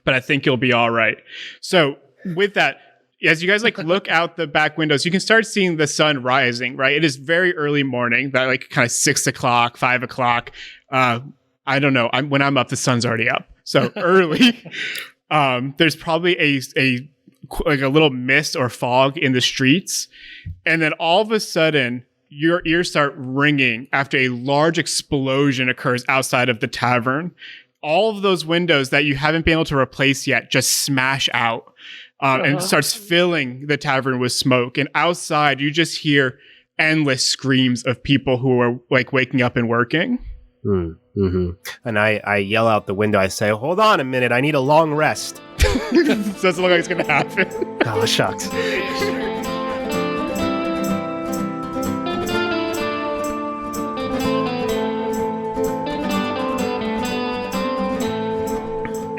but I think you'll be all right. So with that, as you guys like look out the back windows, you can start seeing the sun rising, right? It is very early morning, that like kind of 6 o'clock, 5 o'clock. I don't know. When I'm up, the sun's already up. So early. There's probably a little mist or fog in the streets. And then all of a sudden, your ears start ringing after a large explosion occurs outside of the tavern. All of those windows that you haven't been able to replace yet just smash out and starts filling the tavern with smoke. And outside, you just hear endless screams of people who are like waking up and working. Mm-hmm. And I yell out the window. I say, "Hold on a minute. I need a long rest." Doesn't look like it's going to happen. Oh, shucks.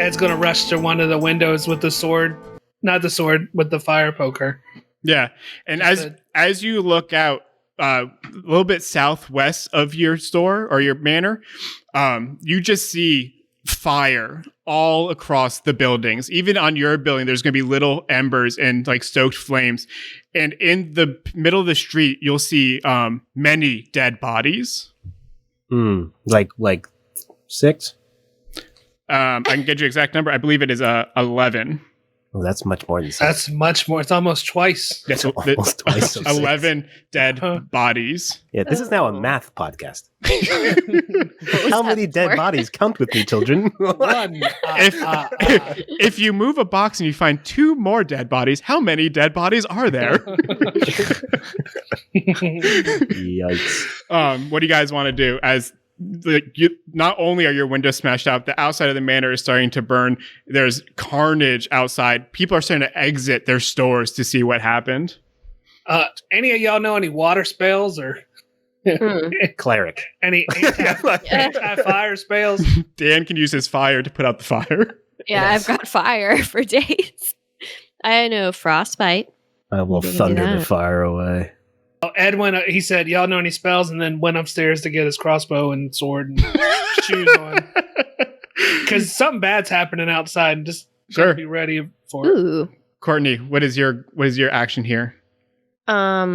Ed's going to rush to one of the windows with the sword. Not the sword, with the fire poker. Yeah. And as you look out a little bit southwest of your store or your manor, you just see fire all across the buildings. Even on your building, there's going to be little embers and like stoked flames. And in the middle of the street, you'll see many dead bodies. Like 6? I can get you exact number. I believe it is 11. Oh, that's much more than 6. That's much more. It's almost twice. That's almost twice. 11 dead bodies. Yeah, this is now a math podcast. How many dead bodies? Count with me, children. One. If you move a box and you find 2 more dead bodies, how many dead bodies are there? Yikes. What do you guys want to do? As not only are your windows smashed out, the outside of the manor is starting to burn. There's carnage outside. People are starting to exit their stores to see what happened. Any of y'all know any water spells or Cleric? Any anti-fire spells? Dan can use his fire to put out the fire. Yeah, I've got fire for days. I know frostbite. I will thunder the fire away. Ed he said, y'all know any spells, and then went upstairs to get his crossbow and sword and shoes on. Because something bad's happening outside, and just be ready for it. Courtney, what is your action here? I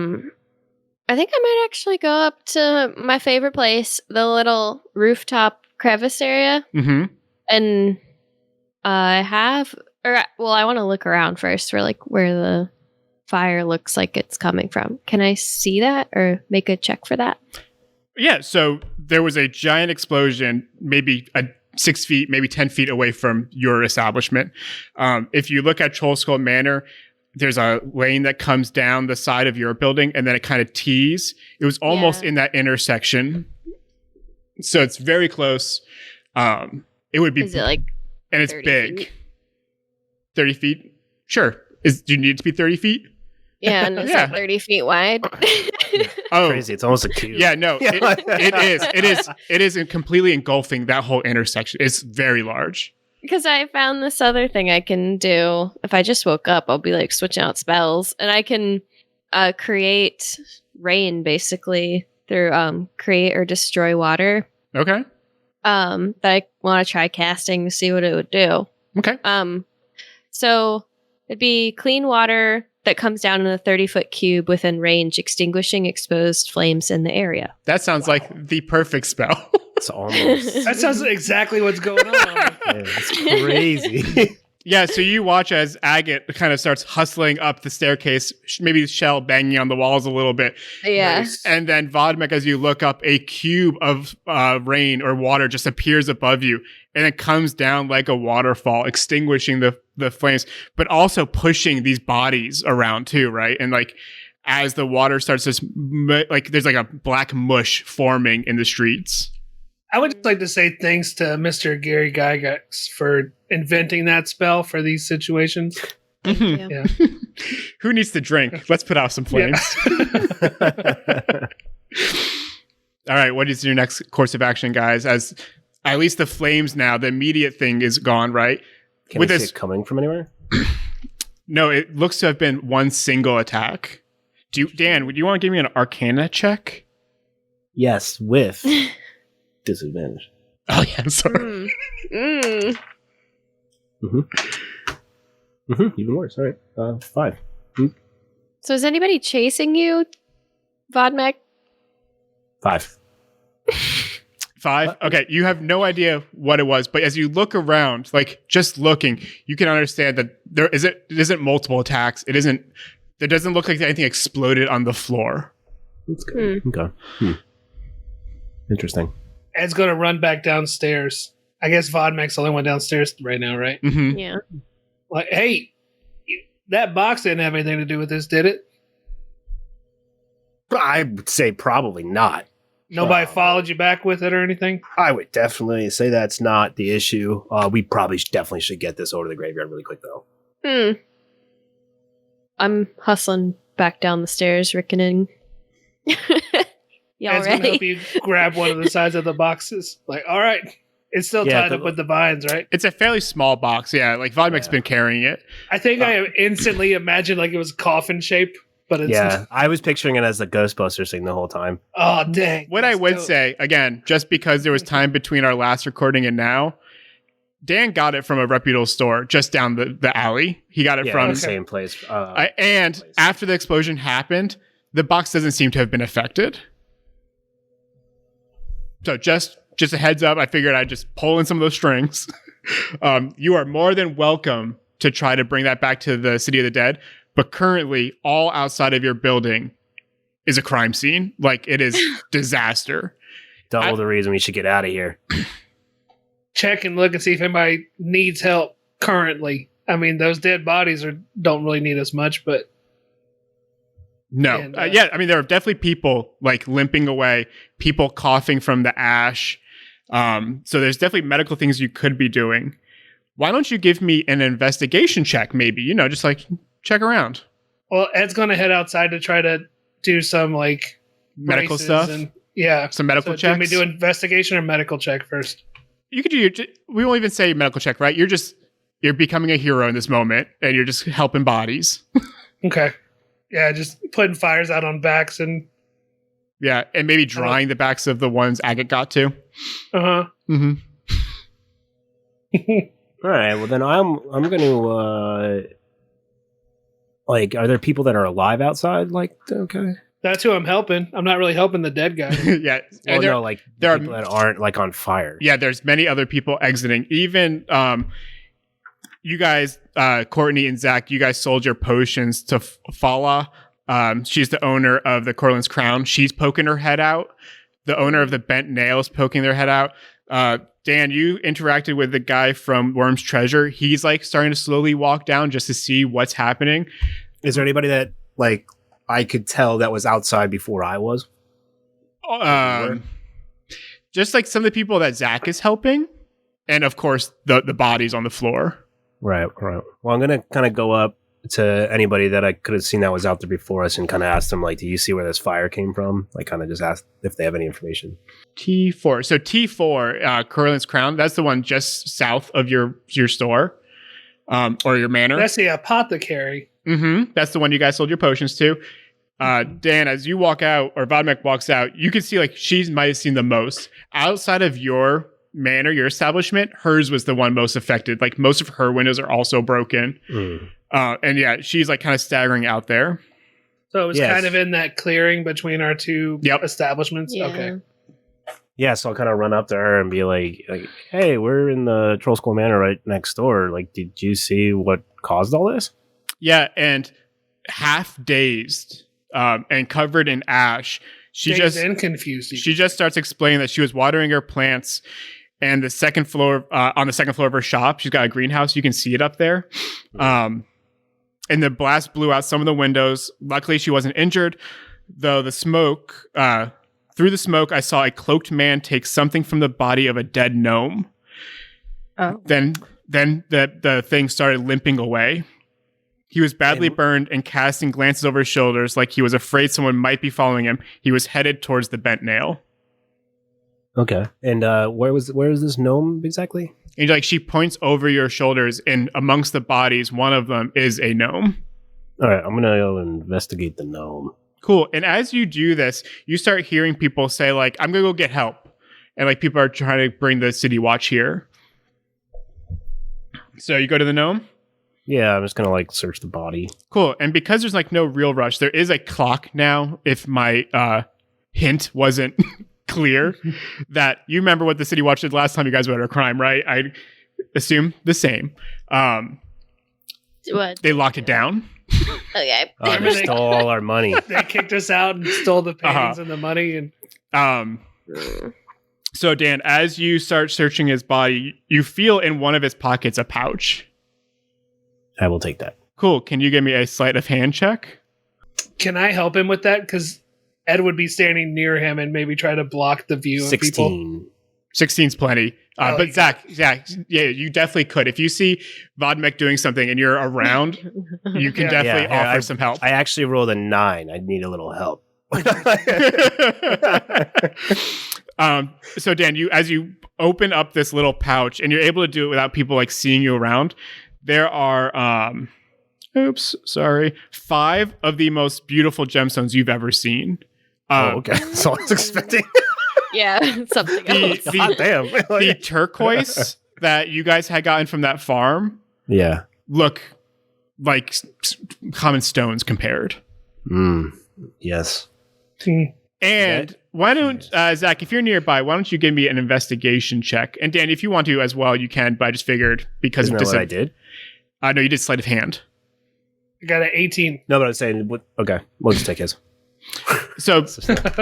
think I might actually go up to my favorite place, the little rooftop crevice area. Mm-hmm. And I want to look around first for like where the fire looks like it's coming from. Can I see that or make a check for that? Yeah, so there was a giant explosion, maybe 6 feet, maybe 10 feet away from your establishment. If you look at Troll Skull Manor, there's a lane that comes down the side of your building, and then it kind of tees. It was almost in that intersection. So it's very close. It would be... Is it like and it's big. Feet? 30 feet? Sure. Do you need it to be 30 feet? Yeah, and it's like 30 feet wide. Oh, crazy! It's almost a cube. Yeah, no, it is completely engulfing that whole intersection. It's very large. Because I found this other thing I can do. If I just woke up, I'll be like switching out spells, and I can create rain basically through create or destroy water. Okay. That I want to try casting to see what it would do. Okay. So it'd be clean water that comes down in a 30-foot cube within range, extinguishing exposed flames in the area. That sounds like the perfect spell. It's almost... That sounds exactly what's going on. It's crazy. Yeah, so you watch as Agate kind of starts hustling up the staircase, maybe Shell banging on the walls a little bit. Yeah. And then Vodmek, as you look up, a cube of rain or water just appears above you, and it comes down like a waterfall, extinguishing the flames, but also pushing these bodies around too, right? And like as the water starts to, like there's like a black mush forming in the streets. I would just like to say thanks to Mr. Gary Gygax for inventing that spell for these situations. Mm-hmm. Yeah. Who needs to drink? Let's put out some flames. Yeah. All right, what is your next course of action, guys? As at least the flames now, the immediate thing is gone, right? Can we see it coming from anywhere? No, it looks to have been one single attack. Dan, would you want to give me an Arcana check? Yes, with disadvantage. Oh, yeah, I'm sorry. Even worse. All right. 5. So is anybody chasing you, Vodmek? 5. 5. Okay, you have no idea what it was, but as you look around, like just looking, you can understand that it isn't multiple attacks. It isn't. There doesn't look like anything exploded on the floor. That's good. Okay. Interesting. Ed's gonna run back downstairs. I guess Vodmek's the only one downstairs right now, right? Mm-hmm. Yeah. Like, hey, that box didn't have anything to do with this, did it? I would say probably not. Nobody followed you back with it or anything? I would definitely say that's not the issue. We probably definitely should get this over to the graveyard really quick, though. I'm hustling back down the stairs, Rickoning. Y'all Ed's gonna ready? help you grab one of the sides of the boxes. Like, all right. It's still tied up with the vines, right? It's a fairly small box. Yeah, like Vodmek's been carrying it. I think I instantly imagined like it was coffin shape, but it's I was picturing it as the Ghostbusters thing the whole time. Oh, dang. What I would say, again, just because there was time between our last recording and now, Dan got it from a reputable store just down the alley. He got it from the same place. And after the explosion happened, the box doesn't seem to have been affected. So just a heads up, I figured I'd just pull in some of those strings. You are more than welcome to try to bring that back to the City of the Dead. But currently, all outside of your building is a crime scene. Like, it is disaster. Double the reason we should get out of here. Check and look and see if anybody needs help currently. I mean, those dead bodies don't really need as much, but... No. And, I mean, there are definitely people, like, limping away, people coughing from the ash. So there's definitely medical things you could be doing. Why don't you give me an investigation check, maybe? You know, just, like, check around. Well, Ed's going to head outside to try to do some, like... medical stuff? Some medical checks? Do we do investigation or medical check first? You could do we won't even say medical check, right? You're becoming a hero in this moment, and you're just helping bodies. Okay. Yeah, just putting fires out on backs and... Yeah, and maybe drying the backs of the ones Agate got to. Uh-huh. Mm-hmm. All right, well then I'm going to... like, are there people that are alive outside? Like, okay. That's who I'm helping. I'm not really helping the dead guy. Yeah. Well, and no, like, there people that aren't, like, on fire. Yeah, there's many other people exiting. Even... you guys, Courtney and Zach, you guys sold your potions to Fala. She's the owner of the Cortland's Crown. She's poking her head out. The owner of the Bent Nails poking their head out. Dan, you interacted with the guy from Worm's Treasure. He's like starting to slowly walk down just to see what's happening. Is there anybody that like I could tell that was outside before I was? Just like some of the people that Zach is helping. And of course, the bodies on the floor. Right. Well, I'm going to kind of go up to anybody that I could have seen that was out there before us and kind of ask them, like, do you see where this fire came from? Like, kind of just ask if they have any information. T4. So T4, Cortland's Crown, that's the one just south of your store or your manor. That's the apothecary. Mm-hmm. That's the one you guys sold your potions to. Dan, as you walk out, or Vodmek walks out, you can see, like, she might have seen the most. Outside of your manor, your establishment, hers was the one most affected. Like, most of her windows are also broken. And yeah, she's like kind of staggering out there. So it was kind of in that clearing between our two establishments. Yeah. Okay. Yeah, so I'll kind of run up to her and be like, hey, we're in the Troll School Manor right next door. Like, did you see what caused all this? Yeah, and half dazed and covered in ash. She confused. She just starts explaining that she was watering her plants. And the second floor, on the second floor of her shop, she's got a greenhouse. You can see it up there. And the blast blew out some of the windows. Luckily, she wasn't injured. Though the smoke, through the smoke, I saw a cloaked man take something from the body of a dead gnome. Oh. Then the thing started limping away. He was badly burned and casting glances over his shoulders like he was afraid someone might be following him. He was headed towards the Bent Nail. Okay. And where was this gnome exactly? And like she points over your shoulders, and amongst the bodies, one of them is a gnome. All right, I'm gonna go investigate the gnome. Cool. And as you do this, you start hearing people say, like, I'm gonna go get help. And like people are trying to bring the city watch here. So you go to the gnome? Yeah, I'm just gonna like search the body. Cool. And because there's like no real rush, there is a clock now, if my hint wasn't clear, that you remember what the City Watch did last time you guys went to a crime, right? I assume the same. What? They locked it down. Okay. They stole all our money. They kicked us out and stole the paintings and the money. And So Dan, as you start searching his body, you feel in one of his pockets a pouch. I will take that. Cool. Can you give me a sleight of hand check? can I help him with that? Because Ed would be standing near him and maybe try to block the view of people. 16's plenty. But Zach, yeah, you definitely could. If you see Vodmek doing something and you're around, you can definitely offer some help. I actually rolled a 9. I need a little help. So Dan, as you open up this little pouch and you're able to do it without people like seeing you around, there are 5 of the most beautiful gemstones you've ever seen. Okay. So I was expecting. Yeah, something else. Damn. The turquoise that you guys had gotten from that farm, look like common stones compared. Yes. And why don't, Zach, if you're nearby, why don't you give me an investigation check? And Dan, if you want to as well, you can, but I just figured because Isn't that what I did? No, you did sleight of hand. I got an 18. No, but I'm saying, okay, we'll just take his. So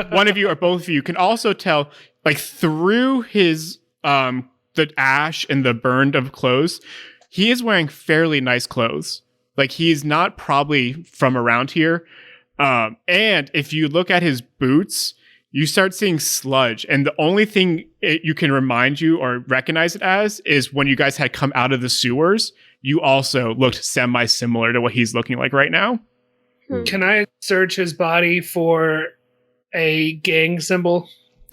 one of you or both of you can also tell, like through his the ash and the burned of clothes, he is wearing fairly nice clothes. Like he's not probably from around here. And if you look at his boots, you start seeing sludge. And the only thing you can remind you or recognize it as is when you guys had come out of the sewers, you also looked semi-similar to what he's looking like right now. Can I search his body for a gang symbol?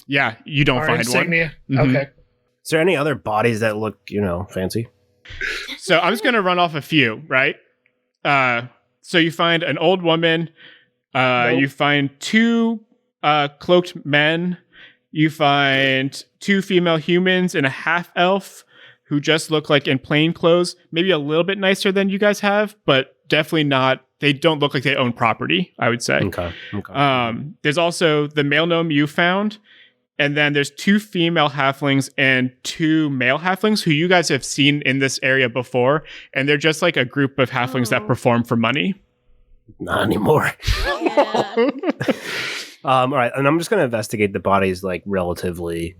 Yeah, you don't find insignia? one. Mm-hmm. Okay. Is there any other bodies that look, fancy? So I'm just going to run off a few, right? So you find an old woman. You find 2 cloaked men. You find 2 female humans and a half-elf who just look like in plain clothes. Maybe a little bit nicer than you guys have, but definitely not. They don't look like they own property, I would say. Okay. There's also the male gnome you found. And then there's 2 female halflings and 2 male halflings who you guys have seen in this area before. And they're just like a group of halflings that perform for money. Not anymore. Yeah. All right. And I'm just going to investigate the bodies like relatively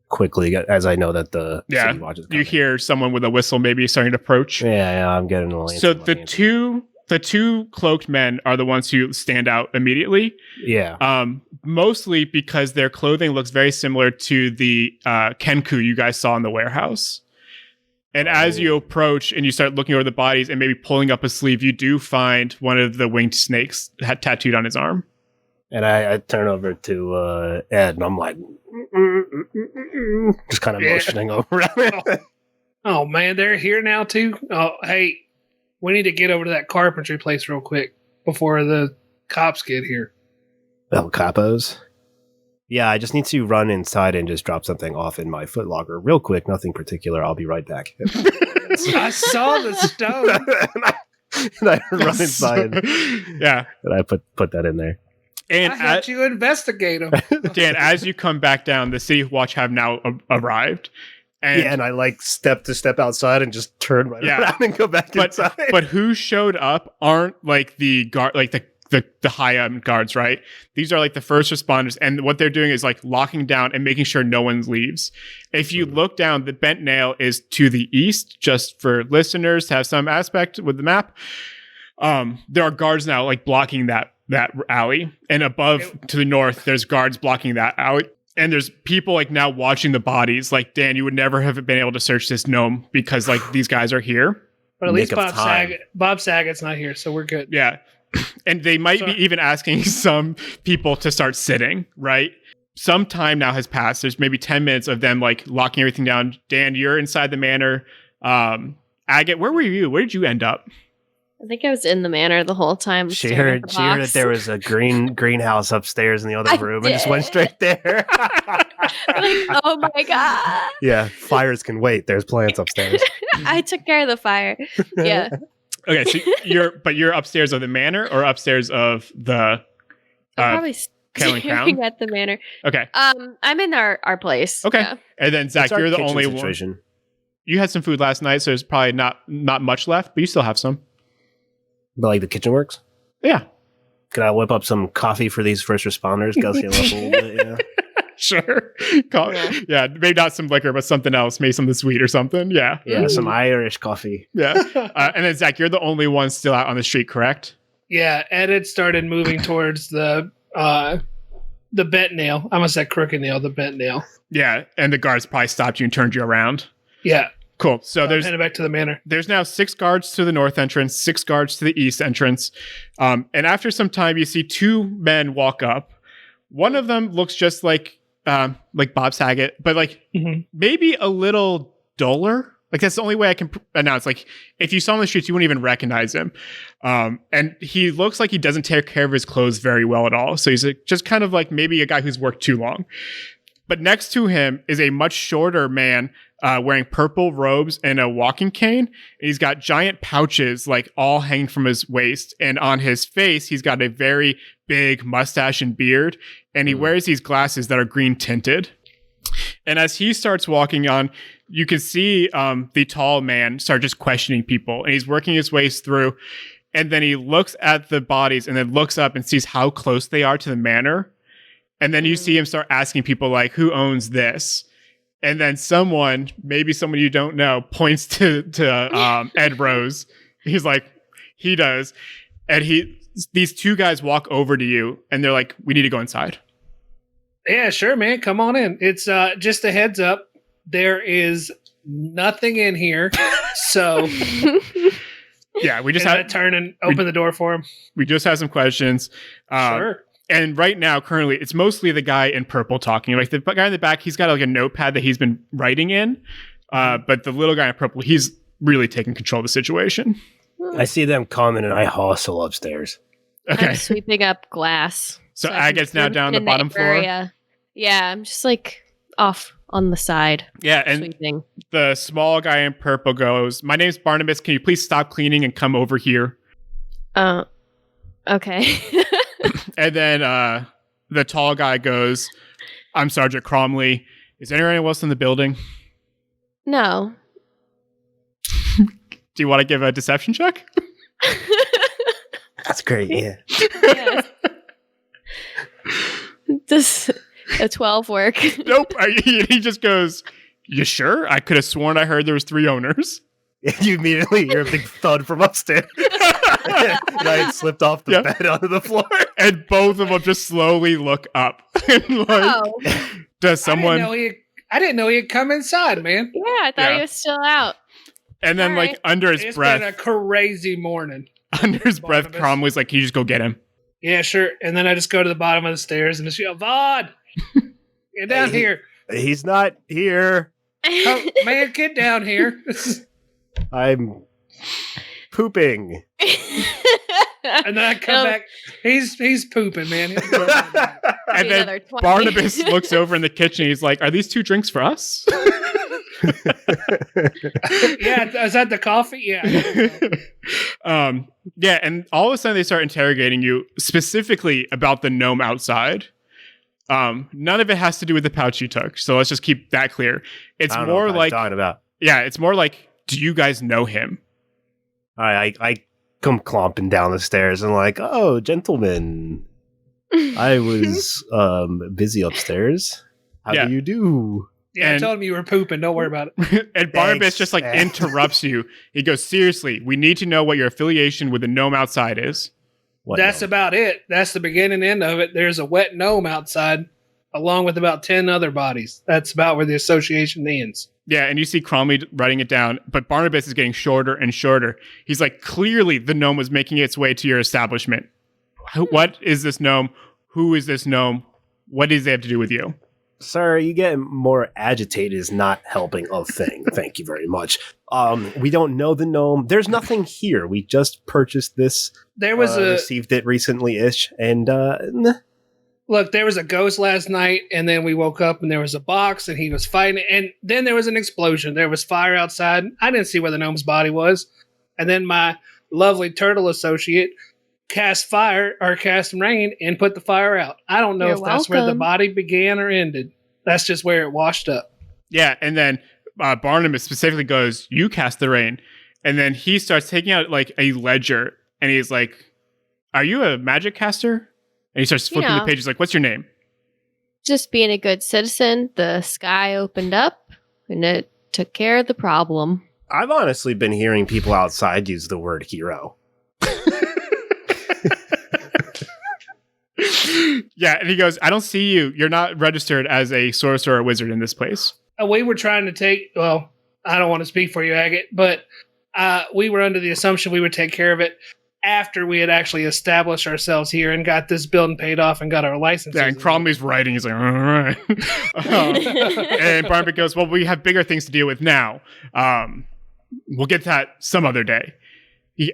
quickly as I know that the city watch is coming. You hear someone with a whistle maybe starting to approach. Yeah, I'm getting a lantern. So the two cloaked men are the ones who stand out immediately. Yeah. Mostly because their clothing looks very similar to the Kenku you guys saw in the warehouse. And as you approach and you start looking over the bodies and maybe pulling up a sleeve, you do find one of the winged snakes tattooed on his arm. And I turn over to Ed and I'm like, just kind of motioning over. Oh, man, they're here now, too? Oh, hey, we need to get over to that carpentry place real quick before the cops get here. El Capos? Yeah, I just need to run inside and just drop something off in my footlocker real quick. Nothing particular. I'll be right back. I saw the stone. and I run inside. And I put that in there. And I had you investigate them. Dan, as you come back down, the City Watch have now arrived. And I like step outside and just turn around and go back inside. But who showed up aren't like the guard, like the high-end guards, right? These are like the first responders, and what they're doing is like locking down and making sure no one leaves. If you look down, the bent nail is to the east, just for listeners to have some aspect with the map. There are guards now like blocking that alley, and above to the north, there's guards blocking that alley. And there's people like now watching the bodies. Like, Dan, you would never have been able to search this gnome because like these guys are here. But at least Bob Saget's not here, so we're good. Yeah. And they might be even asking some people to start sitting, right? Some time now has passed. There's maybe 10 minutes of them like locking everything down. Dan, you're inside the manor. Agate, where were you? Where did you end up? I think I was in the manor the whole time. She heard that there was a greenhouse upstairs in the other room and just went straight there. Like, oh my god. Yeah, fires can wait. There's plants upstairs. I took care of the fire. Yeah. Okay, so you're upstairs of the manor or upstairs of the I'm probably Kale and staring Crown? at the manor. Okay. I'm in our place. Okay. Yeah. And then Zach, It's our you're the kitchen only situation. one. You had some food last night, so there's probably not much left, but you still have some. But like the kitchen works? Yeah. Can I whip up some coffee for these first responders? Gussy them up a little bit, yeah. Sure. Yeah, maybe not some liquor, but something else. Maybe something sweet or something. Yeah. Yeah, some Irish coffee. Yeah. And then Zach, you're the only one still out on the street, correct? Yeah, Ed had started moving towards the bent nail. I almost said crooked nail, the bent nail. Yeah. And the guards probably stopped you and turned you around. Yeah. Cool. So there's headed back to the manor. There's now 6 guards to the north entrance, 6 guards to the east entrance. And after some time, you see 2 men walk up. One of them looks just like Bob Saget, but like maybe a little duller. Like that's the only way I can announce. Like if you saw him on the streets, you wouldn't even recognize him. And he looks like he doesn't take care of his clothes very well at all. So he's just kind of like maybe a guy who's worked too long. But next to him is a much shorter man wearing purple robes and a walking cane. And he's got giant pouches like all hanging from his waist. And on his face, he's got a very big mustache and beard. And he wears these glasses that are green tinted. And as he starts walking on, you can see the tall man start just questioning people. And he's working his way through. And then he looks at the bodies and then looks up and sees how close they are to the manor. And then you see him start asking people like, who owns this? And then someone, maybe someone you don't know, points to Ed Rose. He's like, he does. And these 2 guys walk over to you and they're like, we need to go inside. Yeah, sure, man. Come on in. It's just a heads up. There is nothing in here. So yeah, we just have have to turn and open the door for him. We just have some questions. Sure. And right now, currently, it's mostly the guy in purple talking. Like the guy in the back, he's got like a notepad that he's been writing in. But the little guy in purple, he's really taking control of the situation. I see them coming and I hustle upstairs. Okay. I'm sweeping up glass. So I can Agat's now swim down the in bottom floor. area. Yeah, I'm just like off on the side. Yeah, and sweeping. the small guy in purple goes, my name's Barnabas. Can you please stop cleaning and come over here? Okay. And then the tall guy goes, I'm Sergeant Cromley. Is there anyone else in the building? No. Do you want to give a deception check? That's great, yeah. Yeah. Does a 12 work? Nope. He just goes, you sure? I could have sworn I heard there was 3 owners. You immediately hear a big thud from upstairs. And I had slipped off the bed onto the floor. And both of them just slowly look up. And like, does someone... I didn't know he had come inside, man. Yeah, I thought he was still out. And then like under his breath... It's been a crazy morning. Under his breath, Cromley's like, can you just go get him? Yeah, sure. And then I just go to the bottom of the stairs and just yell, Vaughn! Get down here. He's not here. Oh, man, get down here. I'm pooping. And then I come back. He's pooping, man. And then Barnabas looks over in the kitchen. He's like, are these 2 drinks for us? Yeah, is that the coffee? Yeah. Yeah, and all of a sudden they start interrogating you specifically about the gnome outside. None of it has to do with the pouch you took, so let's just keep that clear. It's more like talking about. Yeah, it's more like, do you guys know him? I come clomping down the stairs and like, oh, gentlemen, I was busy upstairs. How do you do? Yeah, I told him you were pooping. Don't worry about it. And Barnabas just like interrupts you. He goes, seriously, we need to know what your affiliation with the gnome outside is. That's about it. That's the beginning and end of it. There's a wet gnome outside, along with about 10 other bodies. That's about where the association ends. Yeah, and you see Cromley writing it down, but Barnabas is getting shorter and shorter. He's like, clearly the gnome was making its way to your establishment. What is this gnome? Who is this gnome? What does it have to do with you? Sir, you getting more agitated is not helping a thing. Thank you very much. We don't know the gnome. There's nothing here. We just purchased this. There was received it recently-ish, and look, there was a ghost last night, and then we woke up and there was a box and he was fighting it, and then there was an explosion. There was fire outside. I didn't see where the gnome's body was. And then my lovely turtle associate cast rain and put the fire out. I don't know if that's where the body began or ended. That's just where it washed up. Yeah, and then Barnabas specifically goes, "You cast the rain." And then he starts taking out like a ledger, and he's like, "Are you a magic caster?" And he starts flipping the pages like, "What's your name?" Just being a good citizen, the sky opened up and it took care of the problem. I've honestly been hearing people outside use the word hero. Yeah, and he goes, "I don't see you. You're not registered as a sorcerer or wizard in this place." We were trying to take, well, I don't want to speak for you, Agate, but we were under the assumption we would take care of it after we had actually established ourselves here and got this building paid off and got our licenses. Yeah, and Cromley's writing. He's like, "All right." And Barnabas goes, "Well, we have bigger things to deal with now. We'll get to that some other day."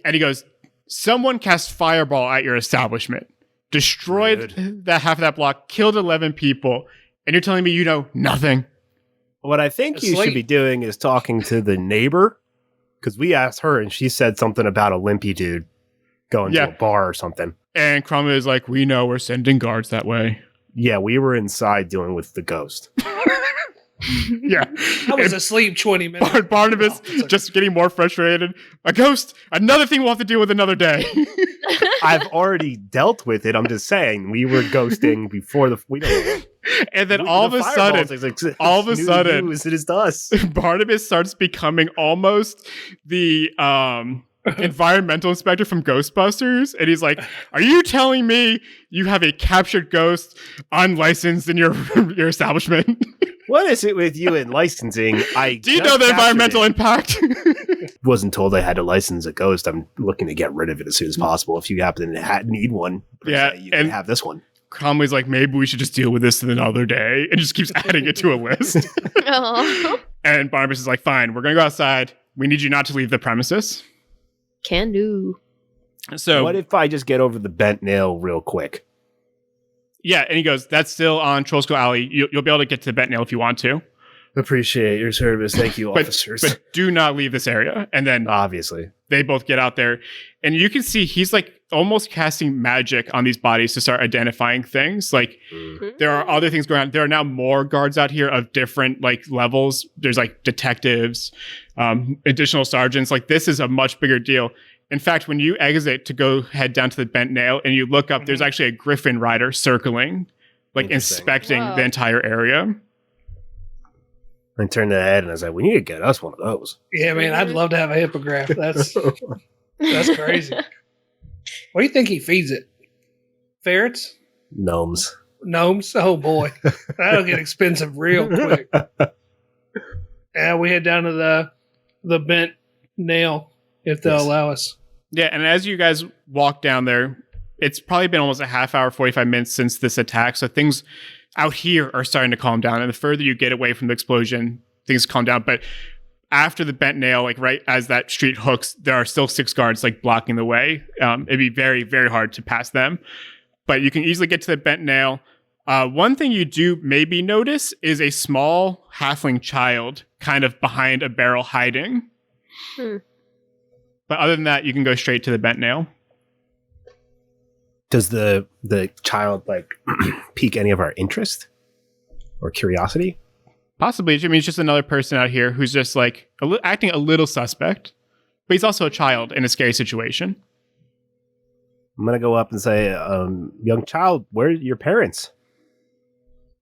And he goes, "Someone cast fireball at your establishment, destroyed that half of that block, killed 11 people, and you're telling me you know nothing?" What I think you should be doing is talking to the neighbor, because we asked her and she said something about a limpy dude going to a bar or something. And Cromley is like, "We know, we're sending guards that way." Yeah, we were inside dealing with the ghost. Yeah. I was asleep 20 minutes. Barnabas just getting more frustrated. "A ghost, another thing we'll have to deal with another day." I've already dealt with it. I'm just saying, we were ghosting before and then all of a sudden, it is to us. Barnabas starts becoming almost the environmental inspector from Ghostbusters, and he's like, "Are you telling me you have a captured ghost unlicensed in your establishment?" What is it with you and licensing? Do you know the environmental impact? Wasn't told I had to license a ghost. I'm looking to get rid of it as soon as possible. If you happen to need one, you can have this one. Cromley's like, "Maybe we should just deal with this another day," and just keeps adding it to a list. And Barnabas is like, "Fine, we're gonna go outside. We need you not to leave the premises." Can do. So what if I just get over the bent nail real quick? Yeah, and he goes, "That's still on Troll Skull Alley. You'll be able to get to the bent nail if you want to." Appreciate your service. Thank you, officers. But do not leave this area. And then obviously they both get out there, and you can see he's like almost casting magic on these bodies to start identifying things. Like there are other things going on. There are now more guards out here of different like levels. There's like detectives, additional sergeants. Like this is a much bigger deal. In fact, when you exit to go head down to the bent nail and you look up, there's actually a griffin rider circling, like inspecting the entire area. I turned to the head and I was like, "We need to get us one of those." Yeah, man, I'd love to have a hippogriff. That's crazy. What do you think he feeds it? Ferrets? Gnomes. Oh boy, that'll get expensive real quick. Yeah, we head down to the bent nail if they'll allow us. Yeah, and as you guys walk down there, it's probably been almost a half hour, 45 minutes since this attack. So things out here are starting to calm down. And the further you get away from the explosion, things calm down. But after the bent nail, like right as that street hooks, there are still 6 guards like blocking the way. It'd be very, very hard to pass them. But you can easily get to the bent nail. One thing you do maybe notice is a small halfling child kind of behind a barrel hiding. But other than that, you can go straight to the bent nail. Does the child like pique any of our interest or curiosity? Possibly. I mean, it's just another person out here who's just like acting a little suspect, but he's also a child in a scary situation. I'm going to go up and say, "Young child, where are your parents?"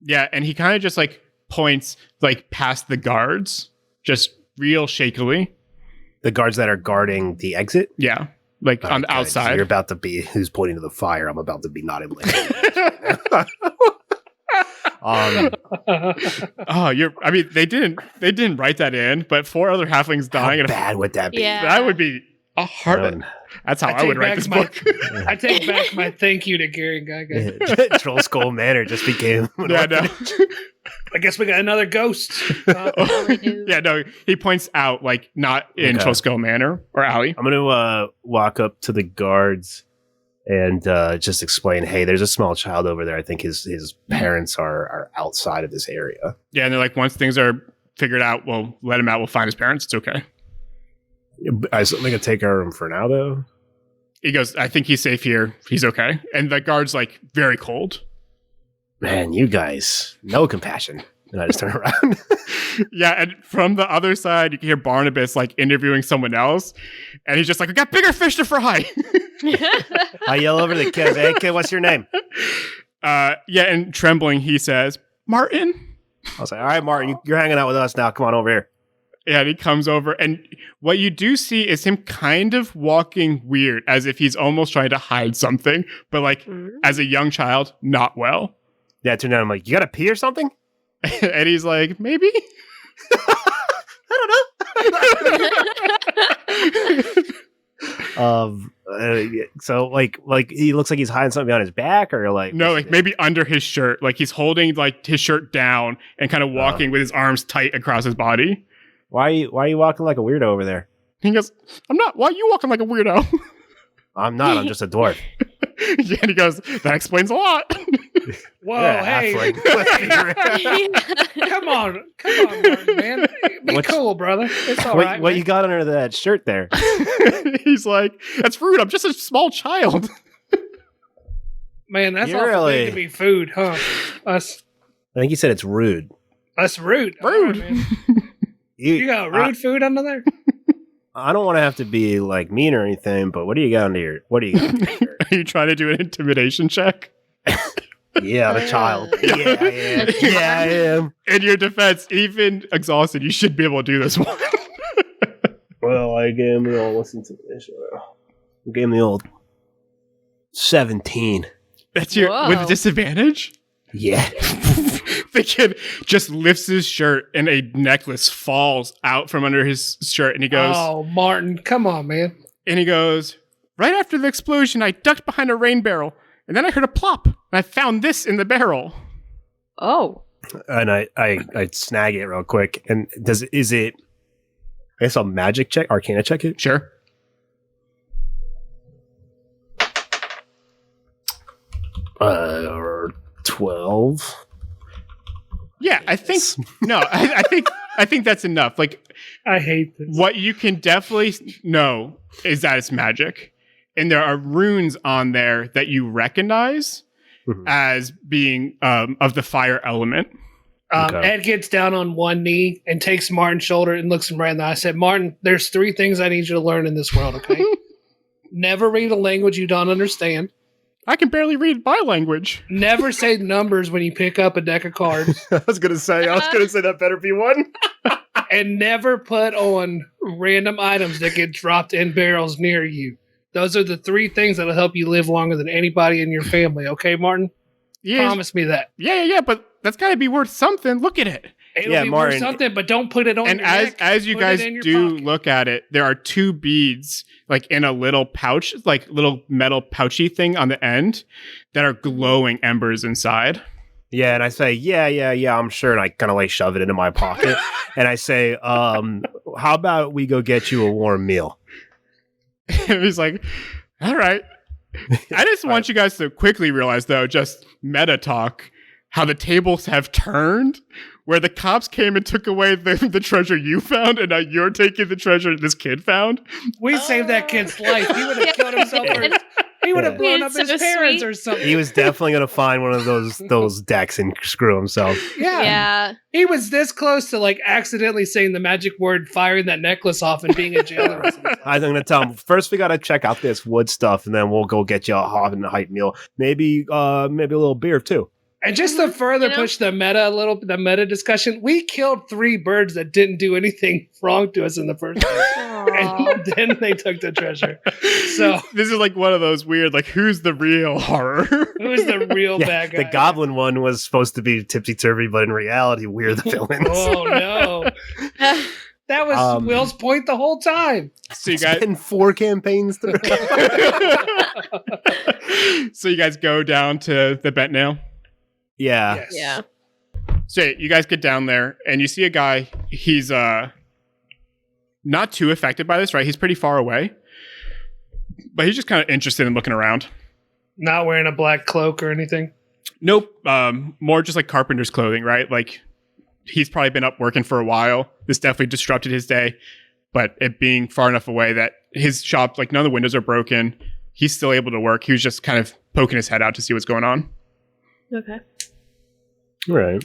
Yeah, and he kind of just like points like past the guards, just real shakily. The guards that are guarding the exit? Yeah, like on the outside. So you're about to be, who's pointing to the fire, I'm about to be not able to. I mean, they didn't write that in, but 4 other halflings dying. How bad would that be? Yeah. That would be a hard. That's how I would write this book. I take back my thank you to Gary Gaga. Troll Skull Manor just became. Yeah, no. I guess we got another ghost. Yeah, no. He points out, like, not in Troll Skull Manor or Alley. I'm going to walk up to the guards and just explain, hey, there's a small child over there. I think his parents are outside of this area. Yeah, and they're like, once things are figured out, we'll let him out. We'll find his parents. It's okay. I certainly can take care of him for now, though. He goes, I think he's safe here. He's okay. And the guard's like very cold. Man, you guys, no compassion. And I just turn around. Yeah, and from the other side, you can hear Barnabas like interviewing someone else. And he's just like, we got bigger fish to fry. I yell over to the kids, hey, kid, what's your name? Yeah, and trembling, he says, Martin. I was like, all right, Martin, you're hanging out with us now. Come on over here. Yeah, and he comes over, and what you do see is him kind of walking weird, as if he's almost trying to hide something, but like as a young child, not well. Yeah, I turned down. I'm like, you got to pee or something? And he's like, maybe? I don't know. So like he looks like he's hiding something behind his back, or like no, like maybe under his shirt, like he's holding like his shirt down and kind of walking with his arms tight across his body. Why are you walking like a weirdo over there? He goes, I'm not. Why are you walking like a weirdo? I'm not. I'm just a dwarf. Yeah, and he goes, that explains a lot. Whoa, Yeah, hey. halfling. Come on, Martin, man. Be cool, brother. It's all right. What you got under that shirt there? He's like, that's rude. I'm just a small child. Man, that's You're awful really- thing to be food, huh? Us I think you said it's rude. rude. All Rude. right, man. You got rude food under there? I don't want to have to be like mean or anything, but what do you got under your? What do you got under your shirt? Are you trying to do an intimidation check? Yeah, the child. Yeah, I am. Yeah, I am. In your defense, even exhausted, you should be able to do this one. Well, I gave him the old. Listen to this. I gave him the old 17. That's your Whoa. with disadvantage? Yeah. The kid just lifts his shirt and a necklace falls out from under his shirt and he goes, Oh, Martin, come on, man. right after the explosion, I ducked behind a rain barrel and then I heard a plop and I found this in the barrel. Oh. And I snag it real quick. And is it? I guess I'll magic check, Arcana check it. Sure. Or 12. Yeah, I think I think that's enough. Like I hate this. what you can definitely know is that it's magic. And there are runes on there that you recognize as being of the fire element. Okay. Ed gets down on one knee and takes Martin's shoulder and looks him right in the eye. I said, Martin, there's 3 things I need you to learn in this world, okay? Never read a language you don't understand. I can barely read my language. Never say numbers when you pick up a deck of cards. I was gonna say that better be one. And never put on random items that get dropped in barrels near you. Those are the 3 things that'll help you live longer than anybody in your family, okay, Martin? Yeah, Promise me that. yeah, but that's got to be worth something. Look at it. It'll Yeah, be Martin. worth something, but don't put it on And your as neck. as you Put it guys in your do pocket. look at it, there are 2 beads like in a little pouch, like little metal pouchy thing on the end that are glowing embers inside. Yeah, and I say, yeah, I'm sure. And I kind of like shove it into my pocket. And I say, how about we go get you a warm meal? And he's like, all right. I just want you guys to quickly realize, though, just meta talk, how the tables have turned, where the cops came and took away the treasure you found, and now you're taking the treasure this kid found. We saved that kid's life. He would have killed himself. Or he would have blown up It's his so parents sweet. or something. He was definitely gonna find one of those decks and screw himself. Yeah. He was this close to like accidentally saying the magic word, firing that necklace off, and being in jail. The rest of his life. I'm gonna tell him first. We gotta check out this wood stuff, and then we'll go get you a hot and hype meal. Maybe a little beer too. And just to further You know? push the meta discussion, we killed 3 birds that didn't do anything wrong to us in the first place. Aw. And then they took the treasure. So This is like one of those weird, like, who's the real horror? who's the real bad guy? The goblin one was supposed to be tipsy turvy, but in reality, we're the villains. Oh no. That was Will's point the whole time. So you It's guys, been 4 campaigns through. so you guys go down to the bent nail. Yeah. Yes. Yeah. So you guys get down there and you see a guy. He's not too affected by this, right? He's pretty far away, but he's just kind of interested in looking around. Not wearing a black cloak or anything? Nope. More just like carpenter's clothing, right? Like he's probably been up working for a while. This definitely disrupted his day, but it being far enough away that his shop, like none of the windows are broken. He's still able to work. He was just kind of poking his head out to see what's going on. Okay. All right.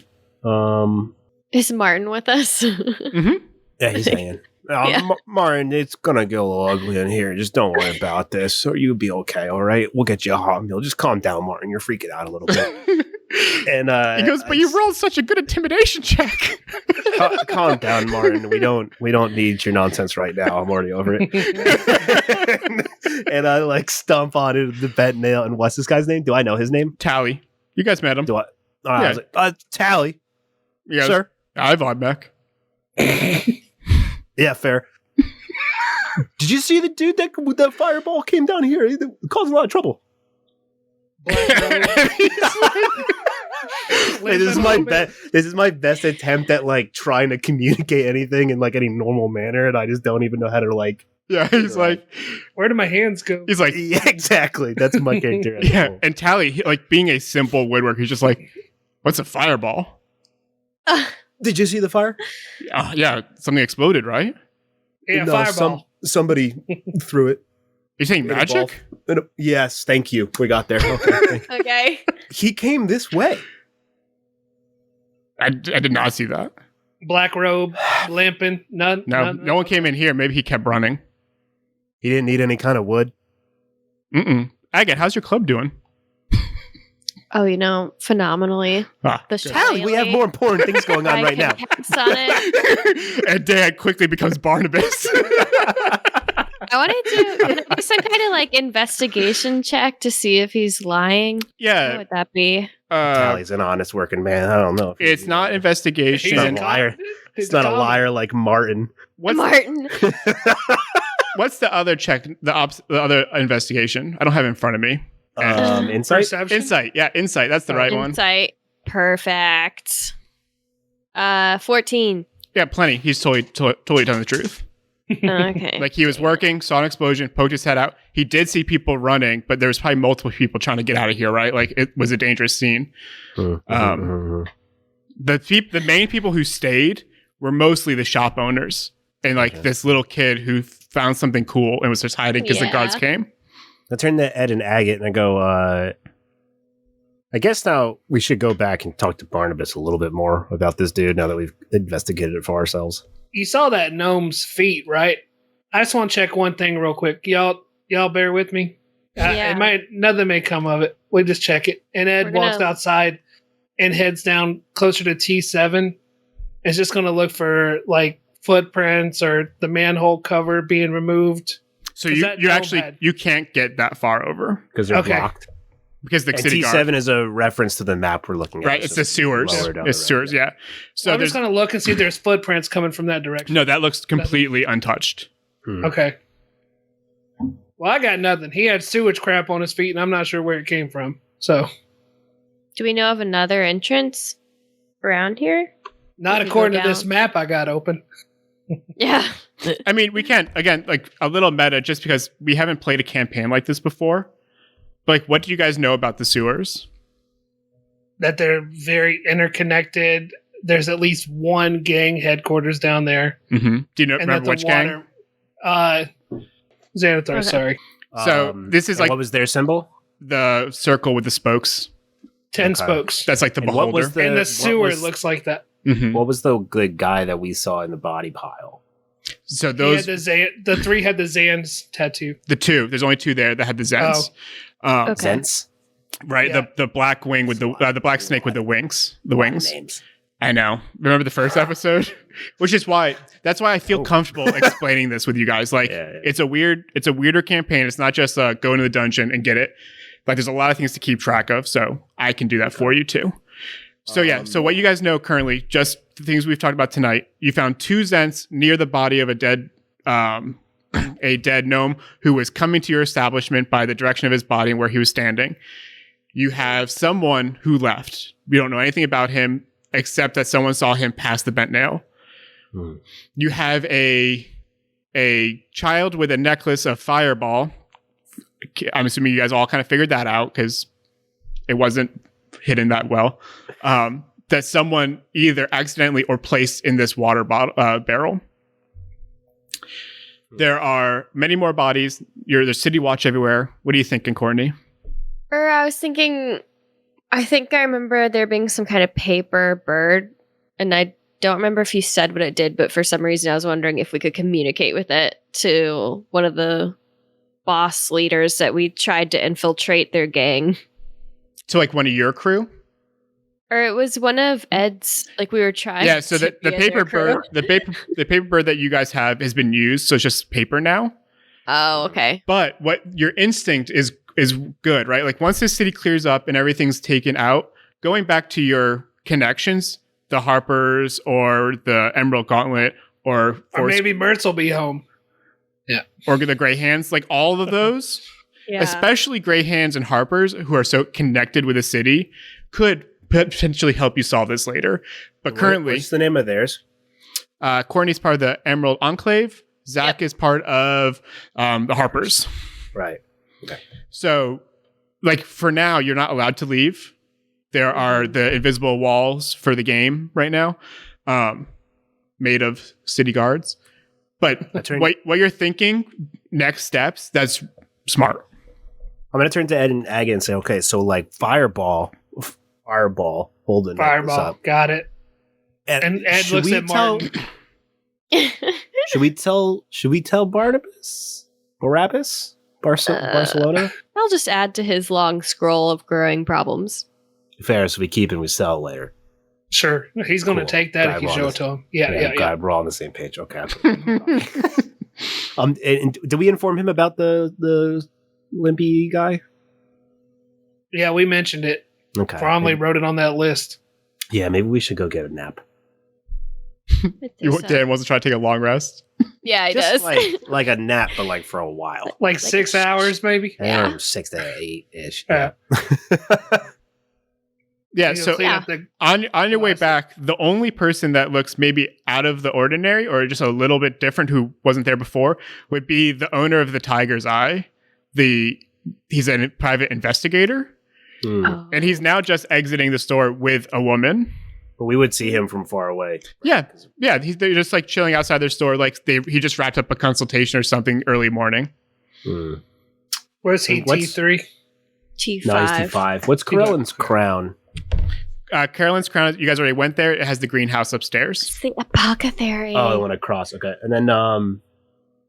Is Martin with us? Mm-hmm. Yeah, he's hanging. Yeah. Martin, it's gonna get a little ugly in here. Just don't worry about this, or you'll be okay. All right, we'll get you a hot meal. Just calm down, Martin. You're freaking out a little bit. And he goes, but you rolled such a good intimidation check. Calm down, Martin. We don't need your nonsense right now. I'm already over it. And I like stomp on it, the bent nail. And what's this guy's name? Do I know his name? Tally. You guys met him. Do I? I was like, Tally. Yeah, Sir. I vibe back. Yeah, fair. Did you see the dude that fireball came down here? He caused a lot of trouble. Hey, this is my best attempt at like trying to communicate anything in like any normal manner, and I just don't even know how to like. Yeah, he's like, where do my hands go? He's like, yeah, exactly. That's my character. Yeah, and Tally, like being a simple woodworker, he's just like, what's a fireball? Did you see the fire? Yeah, something exploded, right? Yeah, fireball. Somebody threw it. You're saying magic? Yes, thank you. We got there. Okay. Okay. He came this way. I did not see that. Black robe, limping. No one came in here. Maybe he kept running. He didn't need any kind of wood. Agate, how's your club doing? Oh, phenomenally. Tally, we have more important things going on right now. On it. And Dad quickly becomes Barnabas. I want to do some kind of like investigation check to see if he's lying. Yeah. What would that be? Tally's an honest working man. I don't know. It's not investigation. He's not a liar. He's not a liar like Martin. Martin. What's the other check? The other investigation? I don't have it in front of me. Insight? Perception? Insight. Yeah, insight. That's the right one. Insight. Perfect. 14. Yeah, plenty. He's totally telling the truth. Okay. Like he was working, saw an explosion, poked his head out. He did see people running, but there was probably multiple people trying to get out of here, right? Like it was a dangerous scene. The main people who stayed were mostly the shop owners and like this little kid who found something cool and was just hiding because the guards came. I turn to Ed and Agate and I go, I guess now we should go back and talk to Barnabas a little bit more about this dude now that we've investigated it for ourselves. You saw that gnome's feet, right? I just want to check one thing real quick. Y'all bear with me. Nothing may come of it. We'll just check it. And Ed walks outside and heads down closer to T7. It's just going to look for like footprints or the manhole cover being removed. So you can't get that far over because they're blocked. Because the city T7 is a reference to the map we're looking at. Right, it's the sewers. It's sewers, yeah. So I'm just going to look and see if there's footprints coming from that direction. No, that looks completely untouched. Okay. Well, I got nothing. He had sewage crap on his feet, and I'm not sure where it came from. So, do we know of another entrance around here? Not according to this map I got open. Yeah. I mean, we can't, again, like a little meta just because we haven't played a campaign like this before. Like, what do you guys know about the sewers? That they're very interconnected. There's at least one gang headquarters down there. Mm-hmm. Do you remember which gang? Xanathar, sorry. So this is like... What was their symbol? The circle with the spokes. 10 spokes. That's like the beholder. And the sewer looks like that. Mm-hmm. What was the good guy that we saw in the body pile? So those... the 3 had the Zans tattoo. The 2. There's only 2 there that had the Zens. Zens? Right, yeah. the black wing with the black snake with the wings. The wings. Names. I know. Remember the first episode? Which is why I feel comfortable explaining this with you guys. Like it's a weirder campaign. It's not just go into the dungeon and get it. Like there's a lot of things to keep track of, so I can do that for you too. So so what you guys know currently, just the things we've talked about tonight, you found 2 Zents near the body of a dead gnome who was coming to your establishment by the direction of his body and where he was standing. You have someone who left. We don't know anything about him except that someone saw him pass the bent nail. You have a child with a necklace of fireball I'm assuming you guys all kind of figured that out because it wasn't hidden that well. That someone either accidentally or placed in this water barrel. There are many more bodies. There's city watch everywhere. What are you thinking, Courtney? I was thinking, I think I remember there being some kind of paper bird, and I don't remember if you said what it did, but for some reason I was wondering if we could communicate with it to one of the boss leaders that we tried to infiltrate their gang. So like one of your crew? Or it was one of Ed's, like we were trying. Yeah, so the paper bird, the paper bird that you guys have has been used, so it's just paper now. Oh, okay. But what your instinct is good, right? Like once the city clears up and everything's taken out, going back to your connections, the Harpers or the Emerald Gauntlet or maybe Mertz will be home. Yeah. Or the Grey Hands, like all of those, especially Grey Hands and Harpers who are so connected with the city could potentially help you solve this later. But currently, what's the name of theirs? Courtney's part of the Emerald Enclave. Zach is part of the Harpers. Right. Okay. So, like for now, you're not allowed to leave. There are the invisible walls for the game right now, made of city guards. But what you're thinking, next steps, that's smart. I'm going to turn to Ed and Aga and say, okay, so like Fireball holding Fireball, up. got it. And Ed looks at Martin. Should we tell Barabbas? Barcelona? I'll just add to his long scroll of growing problems. Fair, so we keep and we sell later. Sure. He's going to take that if you show it to him. Yeah. God, we're all on the same page. Okay. And did we inform him about the Limpy guy? Yeah, we mentioned it. Okay. Bromley wrote it on that list. Yeah, maybe we should go get a nap. Dan wants to try to take a long rest. Yeah, he Just does. like a nap, but like for a while. Like 6 hours, maybe? Yeah. 6 to 8-ish. Yeah. Yeah, so on your way back, the only person that looks maybe out of the ordinary or just a little bit different who wasn't there before would be the owner of the Tiger's Eye. He's a private investigator. Oh. And he's now just exiting the store with a woman. But we would see him from far away. Right? Yeah. They're just like chilling outside their store. Like he just wrapped up a consultation or something early morning. Where's he? T3? T5. No, he's T5. What's Carolyn's crown? Carolyn's crown. You guys already went there. It has the greenhouse upstairs. It's the apothecary. Oh, I want to cross. Okay, and then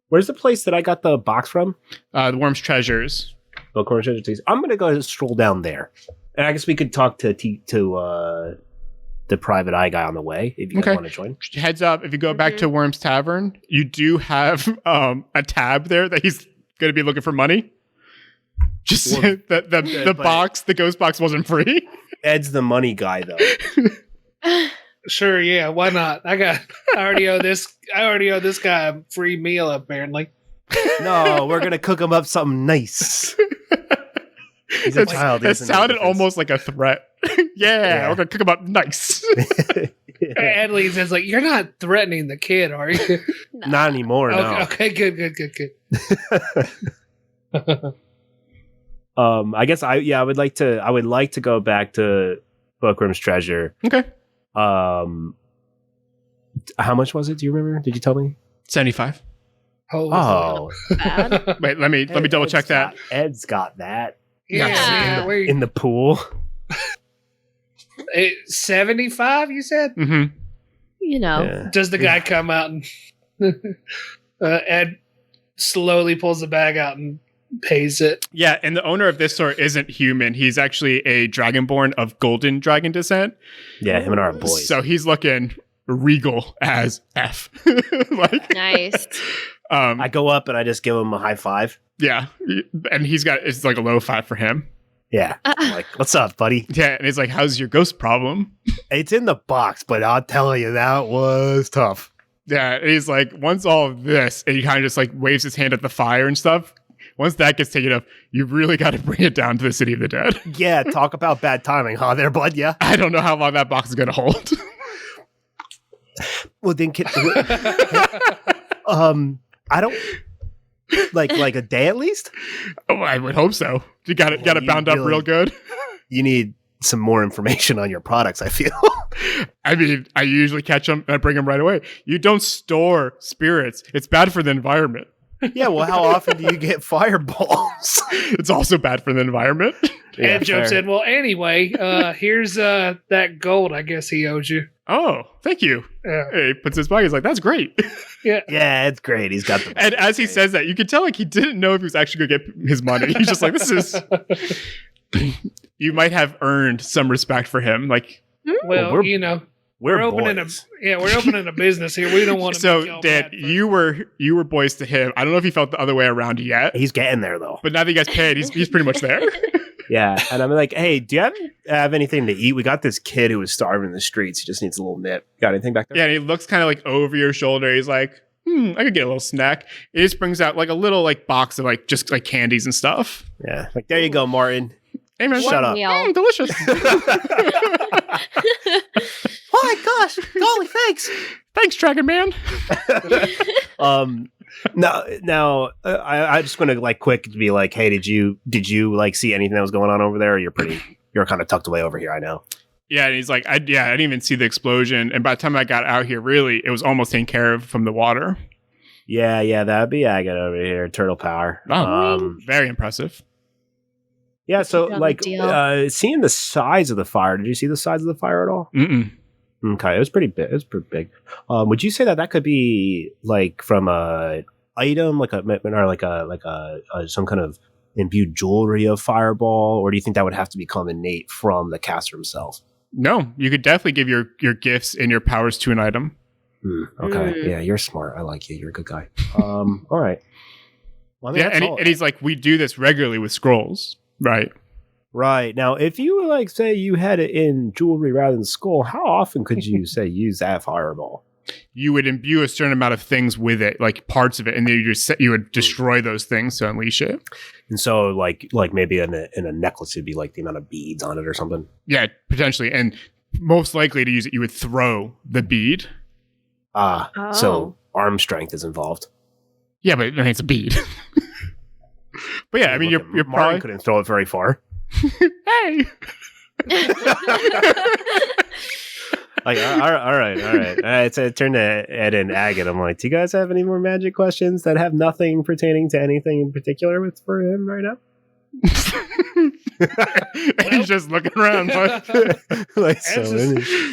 where's the place that I got the box from? The Worm's Treasures. Worm's Treasures. I'm gonna go stroll down there, and I guess we could talk to the private eye guy on the way if you guys want to join. Heads up, if you go back to Worm's Tavern, you do have a tab there that he's going to be looking for money. Just the box, the ghost box wasn't free. Ed's the money guy, though. Sure, yeah, why not? I already owe this guy a free meal, apparently. No, we're gonna cook him up something nice. He's a child. That sounded almost like a threat. Yeah, we're gonna cook him up nice. Ed leaves and is like, "You're not threatening the kid, are you?" No. Not anymore. No. Okay, good. I guess I would like to go back to Bookworm's Treasure. Okay. How much was it? Do you remember? Did you tell me? 75. Oh. Bad. Wait, let me double check that. Ed's got that. Yeah. In the pool. 75, you said? Mm-hmm. You know. Yeah. Does the guy come out and Ed slowly pulls the bag out and pays it? Yeah, and the owner of this store isn't human. He's actually a dragonborn of golden dragon descent. Yeah, him and our boys. So he's looking regal as F. Nice. I go up and I just give him a high five. Yeah, and it's like a low 5 for him. Yeah. I'm like, what's up, buddy? Yeah, and he's like, how's your ghost problem? It's in the box, but I'll tell you, that was tough. Yeah, and he's like, once all of this, and he kind of just like waves his hand at the fire and stuff. Once that gets taken up, you really got to bring it down to the city of the dead. Yeah, talk about bad timing, huh, there, bud? Yeah. I don't know how long that box is going to hold. Well, then, I don't. Like a day at least? Oh, I would hope so. You got it bound up real good. You need some more information on your products, I feel. I mean, I usually catch them and I bring them right away. You don't store spirits. It's bad for the environment. Yeah, well, how often do you get fireballs? It's also bad for the environment. And jumps in. Well, anyway, here's that gold I guess he owes you. Oh, thank you. Yeah. He puts his pocket. He's like, that's great. Yeah, it's great. He's got the. And as he says that, you can tell like he didn't know if he was actually going to get his money. He's just like, this is. You might have earned some respect for him. Like, well, we're opening boys. we're opening a business here. We don't want to. So, Dan, you were boys to him. I don't know if he felt the other way around yet. He's getting there though. But now that you guys paid, he's pretty much there. Yeah, and I'm like, hey, do you have anything to eat? We got this kid who was starving in the streets. He just needs a little nip. Got anything back there? Yeah, and he looks kind of like over your shoulder. He's like, I could get a little snack. He just brings out like a little like box of like just like candies and stuff. Yeah, like there you go, Martin. Hey man, Shut up. Delicious. Oh my gosh, golly, thanks. Thanks, Dragon Man. Now, I just want to like quick to be like, hey, did you like see anything that was going on over there? Or you're kind of tucked away over here. I know. Yeah, and he's like, I didn't even see the explosion. And by the time I got out here, really, it was almost taken care of from the water. Yeah, that'd be agate over here. Turtle power. Oh, very impressive. Yeah, so Done like deal. seeing the size of the fire. Did you see the size of the fire at all? Mm-mm. Okay, it was pretty big. Would you say that could be like from a item, like some kind of imbued jewelry of fireball, or do you think that would have to become innate from the caster himself? No, you could definitely give your gifts and your powers to an item. Okay, yeah, you're smart. I like you. You're a good guy. All right. Well, I mean, Yeah, and he's like, we do this regularly with scrolls, right? Right. Now, if you like say you had it in jewelry rather than skull, how often could you say use that fireball? You would imbue a certain amount of things with it, like parts of it, and then you would destroy those things to unleash it. And so, like maybe in a necklace, it'd be like the amount of beads on it or something. Yeah, potentially. And most likely to use it, you would throw the bead. So arm strength is involved. Yeah, but I mean, it's a bead. But yeah, I mean, you're Martin probably couldn't throw it very far. Hey. Like, all right. So I turned to Ed and Agate. I'm like, do you guys have any more magic questions that have nothing pertaining to anything in particular for him right now? He's just looking around. Like,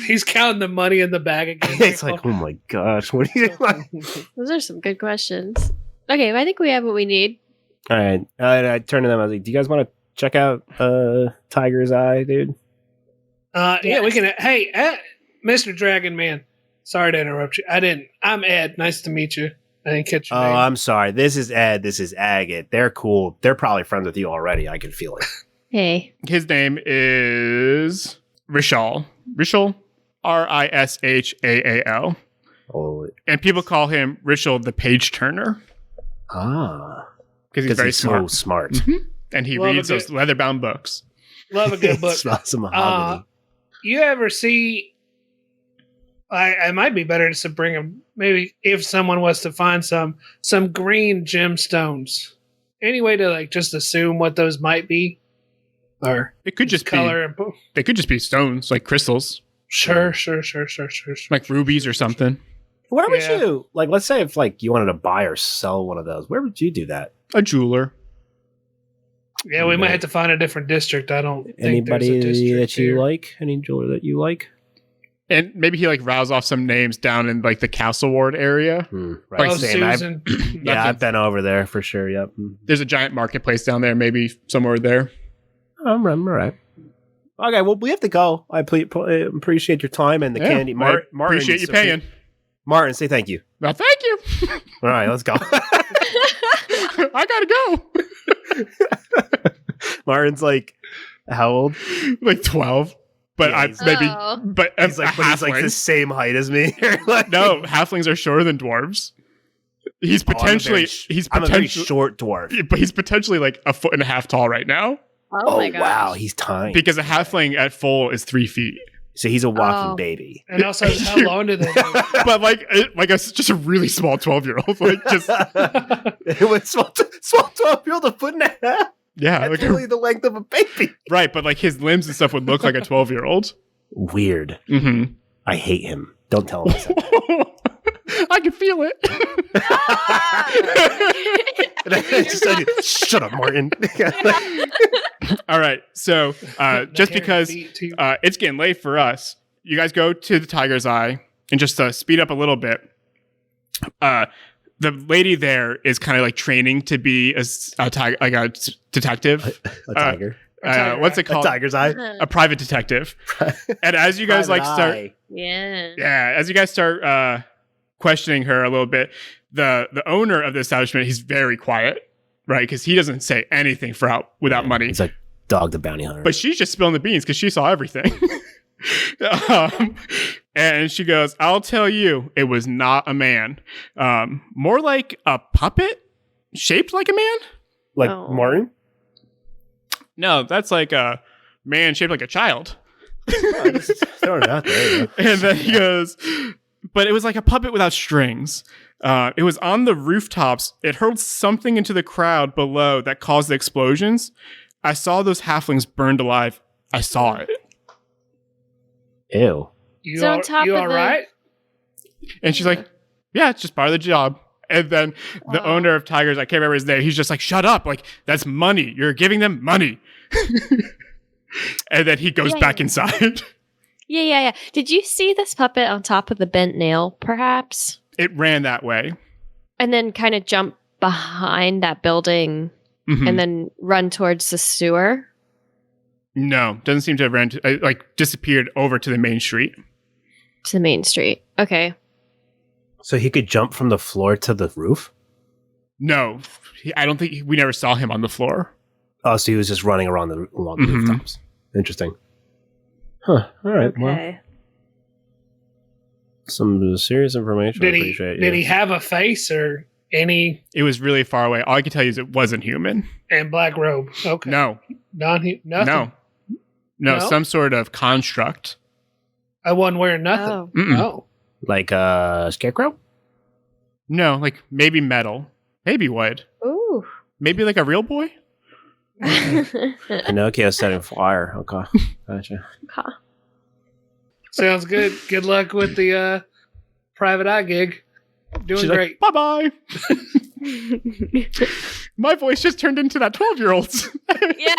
He's counting the money in the bag again. It's like, oh my gosh, what are you doing? Those are some good questions. Okay, I think we have what we need. All right. I turned to them. I was like, do you guys want to check out Tiger's Eye, dude? Yeah, we can. Hey, Mr. Dragon Man. Sorry to interrupt you. I'm Ed. Nice to meet you. I didn't catch your name. I'm sorry. This is Ed. This is Agate. They're cool. They're probably friends with you already. I can feel it. Hey. His name is Rishal. Rishal, Rishaal. Oh, And people call him Rishal the Page Turner. Because he's very smart. So smart. Mm-hmm. And he Love reads those leather-bound books. Love a good book. Smells some mahogany. You ever see? I might be better to bring them. Maybe if someone was to find some green gemstones. Any way to like just assume what those might be, or It could just color? They could just be stones, like crystals, Sure. like rubies or something. Where would Yeah. you like? Let's say if like you wanted to buy or sell one of those, where would you do that? A jeweler. Yeah, we might have to find a different district. I don't think Anybody there's a district that you here. like? Any jeweler that you like? And maybe he like roused off some names down in like the Castle Ward area. Right. Like Oh, same, I've- Susan. Yeah, I've been over there for sure. Yep. There's a giant marketplace down there, maybe somewhere there. I'm all right. Okay, well, we have to go. I appreciate your time and the candy. Martin, appreciate you paying. Martin, say thank you. Well, thank you. All right, let's go. I gotta go. Martin's like, how old? Like 12. But Yeah, I he's- maybe, Oh. but He's like the same height as me. Like, No, halflings are shorter than dwarves. He's potentially, I'm a very short dwarf. but he's potentially like a foot and a half tall right now Oh my gosh. Wow, he's tiny. because a halfling at full is 3 feet. So he's a walking Oh. baby. And also, how long do they live? But just a really small 12-year-old. Like just It was small 12-year-old, a foot and a half. yeah, That's like really the length of a baby. right. But like his limbs and stuff would look like a 12-year-old. Weird. Mm-hmm. I hate him. Don't tell him I said that. I can feel it. And I just said, shut up, Martin. All right. So just because it's getting late for us, you guys go to the Tiger's Eye and just speed up a little bit. The lady there is kind of like training to be a detective. A tiger. What's it A called? tiger's eye. A private detective. And as you guys Private start, eye. as you guys start questioning her a little bit, the owner of the establishment, he's very quiet, right? Because he doesn't say anything without money. He's like Dog the Bounty Hunter. But she's just spilling the beans because she saw everything. And she goes, I'll tell you, it was not a man. More like a puppet shaped like a man. like Oh. Martin? No, that's like a man shaped like a child. Oh, just throwing it out there. And then he goes, but it was like a puppet without strings. It was on the rooftops. It hurled something into the crowd below that caused the explosions. I saw those halflings burned alive. I saw it. Ew. You So on all, top you of all the- right? And she's like, yeah, it's just part of the job. And then the owner of Tigers, I can't remember his name, he's just like, shut up. Like, that's money. You're giving them money. And then he goes back inside. Yeah. Did you see this puppet on top of the bent nail, perhaps? It ran that way. And then kind of jump behind that building Mhm. and then run towards the sewer? No, doesn't seem to have ran to, disappeared over to the main street. To the main street. Okay. So he could jump from the floor to the roof? No, I don't think we never saw him on the floor. Oh, so he was just running along the Mhm. rooftops. Interesting. Huh. All right. Well, Okay. some serious information. Did I he appreciate did he have a face or any It was really far away. All I can tell you is it wasn't human. and black robe? Okay. No, Nothing. no, No? some sort of construct. I wasn't wearing nothing. Oh. Mm-mm. Oh. Like a scarecrow? No, like maybe metal, maybe wood, Ooh. maybe like a real boy. Pinocchio setting fire. Okay. Gotcha. Sounds good. Good luck with the private eye gig. Doing She's great. like, bye bye. My voice just turned into that 12-year-old's. Yeah.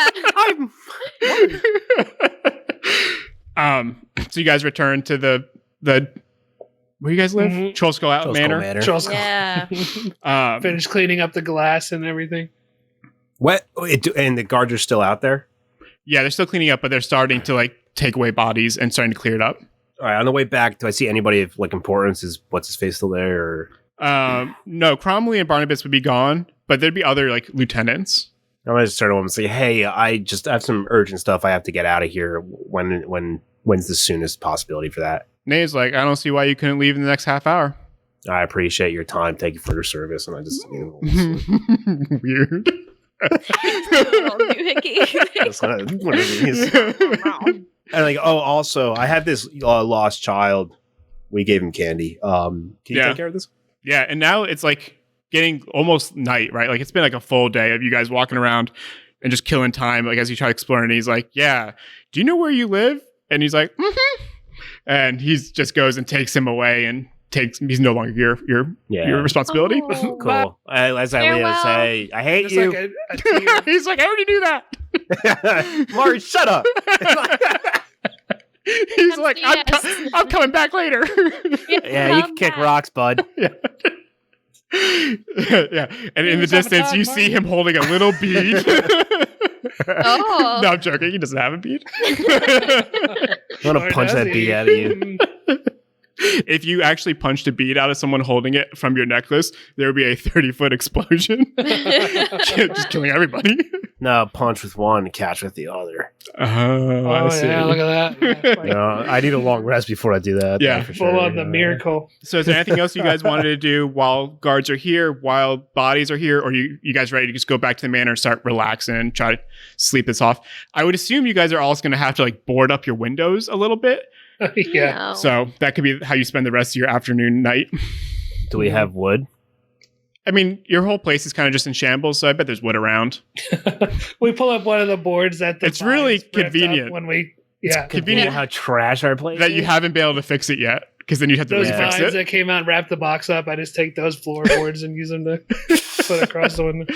So you guys return to the where you guys live? Mhm. Trollskull Trollskull Manor. Charles Yeah. finished cleaning up the glass and everything. What? And the guards are still out there? Yeah, they're still cleaning up, but they're starting to take away bodies and starting to clear it up. All right. On the way back, do I see anybody of importance? Is what's his face still there? Or No, Cromley and Barnabas would be gone, but there'd be other lieutenants. I'm gonna just turn to him and say, "Hey, I have some urgent stuff. I have to get out of here. When's the soonest possibility for that?" Nate's like, I don't see why you couldn't leave in the next half hour. I appreciate your time. Thank you for your service. And I just Weird. Oh, Hickey. That's what it is. And also, I have this lost child. We gave him candy. Can you Yeah. take care of this? Yeah, and now it's getting almost night, right? It's been a full day of you guys walking around and just killing time, as you try to explore. And he's like, yeah, do you know where you live? And he's like, mm-hmm. And he just goes and takes him away and he's no longer your responsibility. Oh. Cool. As I Farewell. say, I hate Just you. like a tear. He's like, I already knew that. Martin, shut up. He's like, Yes. I'm coming back later. Yeah, you can kick rocks, bud. Yeah. Yeah. And in the He's having distance, time, you see him holding a little bead. Oh. No, I'm joking. He doesn't have a bead. I want Or to punch does that he? bead out of you. If you actually punched a bead out of someone holding it from your necklace, there would be a 30-foot explosion. Just killing everybody. No, punch with one, catch with the other. Oh, Oh, yeah, look at that. Yeah, like No, I need a long rest before I do that. Yeah. that's for full sure. on the miracle. So is there anything else you guys wanted to do while guards are here, while bodies are here, or you guys ready to just go back to the manor and start relaxing and try to sleep this off? I would assume you guys are also going to have to board up your windows a little bit. Yeah. No. So that could be how you spend the rest of your afternoon, night. Do we have wood? I mean, your whole place is kind of just in shambles, so I bet there's wood around. We pull up one of the boards that the It's really vines ripped up convenient. when we. Yeah, Convenient How trash our place that you is? haven't been able to fix it yet, because then you'd have to those refix vines it. that came out and wrapped the box up. I just take those floorboards and use them to put across the window.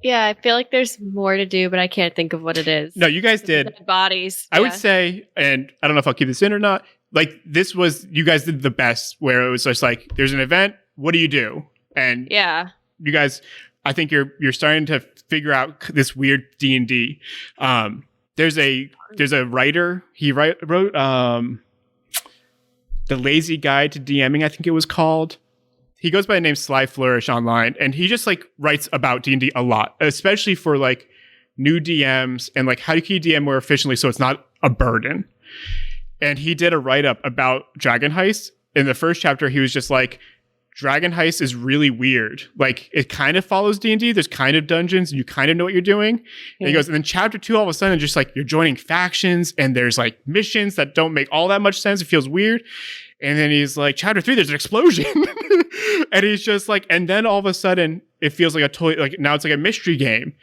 Yeah, I feel like there's more to do, but I can't think of what it is. No, you guys did. Dead bodies. I would Yeah. say, and I don't know if I'll keep this in or not, like this was, you guys did the best, where it was just like, there's an event, what do you do? And Yeah. you guys, I think you're starting to figure out this weird D&D. There's a writer, he wrote The Lazy Guide to DMing, I think it was called. He goes by the name Sly Flourish online, and he just like writes about D&D a lot, especially for like new DMs and like how do you DM more efficiently so it's not a burden. And he did a write-up about Dragon Heist. In the first chapter, he was just like, Dragon Heist is really weird. Like, it kind of follows D&D. There's kind of dungeons, and you kind of know what you're doing. And he goes, and then chapter 2, all of a sudden, just like, you're joining factions, and there's like missions that don't make all that much sense. It feels weird. And then he's like, chapter 3, there's an explosion. And he's just like, and then all of a sudden, it feels like a totally, like, now it's like a mystery game.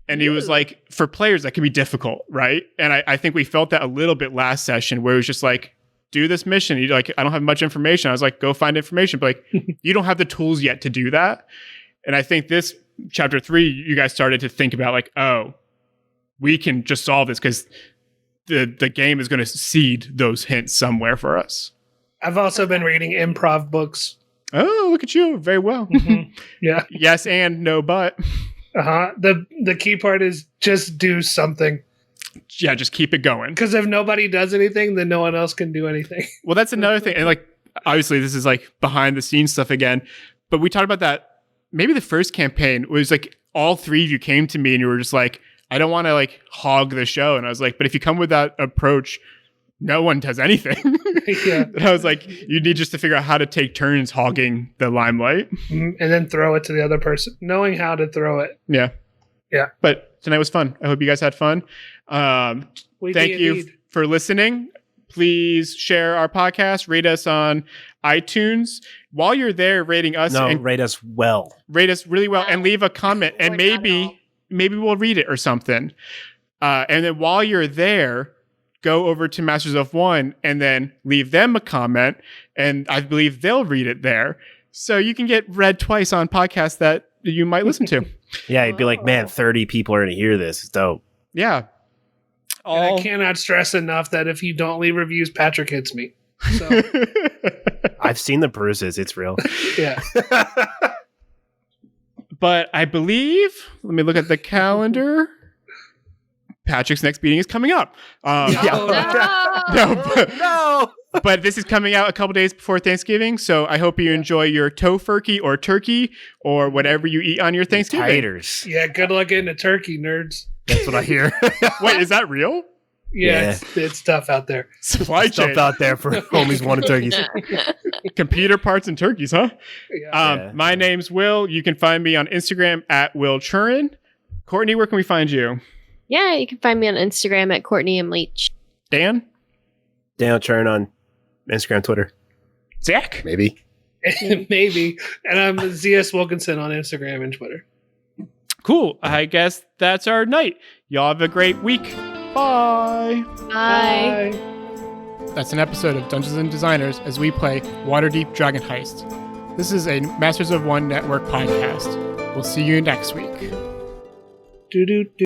And he was like, for players, that can be difficult, right? And I think we felt that a little bit last session, where it was just like, do this mission. You're like, I don't have much information. I was like, go find information. But like, you don't have the tools yet to do that. And I think this chapter 3, you guys started to think about like, oh, we can just solve this because the game is going to seed those hints somewhere for us. I've also been reading improv books. Oh, look at you. Very well. Yeah. Yes and no but. The key part is just do something. Yeah, just keep it going. Because if nobody does anything, then no one else can do anything. Well, that's another thing. And like, obviously, this is like behind the scenes stuff again. But we talked about that. Maybe the first campaign was like all 3 of you came to me and you were just like, I don't want to like hog the show. And I was like, but if you come with that approach, no one does anything. Yeah. And I was like, you need just to figure out how to take turns hogging the limelight. And then throw it to the other person. Knowing how to throw it. Yeah. Yeah. But tonight was fun. I hope you guys had fun. Thank you for listening. Please share our podcast, rate us on iTunes. While you're there rating us, rate us well. Rate us really well and leave a comment, and maybe we'll read it or something. And then while you're there, go over to Masters of One and then leave them a comment, and I believe they'll read it there. So you can get read twice on podcasts that you might listen to. Yeah, you'd be like, man, 30 people are going to hear this. It's dope. Yeah. I cannot stress enough that if you don't leave reviews, Patrick hits me. So I've seen the bruises. It's real. yeah. But I believe, let me look at the calendar. Patrick's next meeting is coming up. But this is coming out a couple days before Thanksgiving, so I hope you enjoy your tofurkey or turkey or whatever you eat on your Thanksgiving. Taters. Yeah, good luck getting a turkey, nerds. That's what I hear. Wait, is that real? Yeah. It's tough out there. Supply chain. Stuff out there for homies wanting turkeys. Computer parts and turkeys, huh? Yeah. My name's Will. You can find me on Instagram at Will Truran. Courtney, where can we find you? Yeah, you can find me on Instagram at Courtney M. Leach. Dan? Dan Churn on Instagram, Twitter. Zach? Maybe. Maybe. And I'm ZS Wilkinson on Instagram and Twitter. Cool. I guess that's our night. Y'all have a great week. Bye. Bye. That's an episode of Dungeons and Designers as we play Waterdeep Dragon Heist. This is a Masters of One Network podcast. We'll see you next week. Do do do.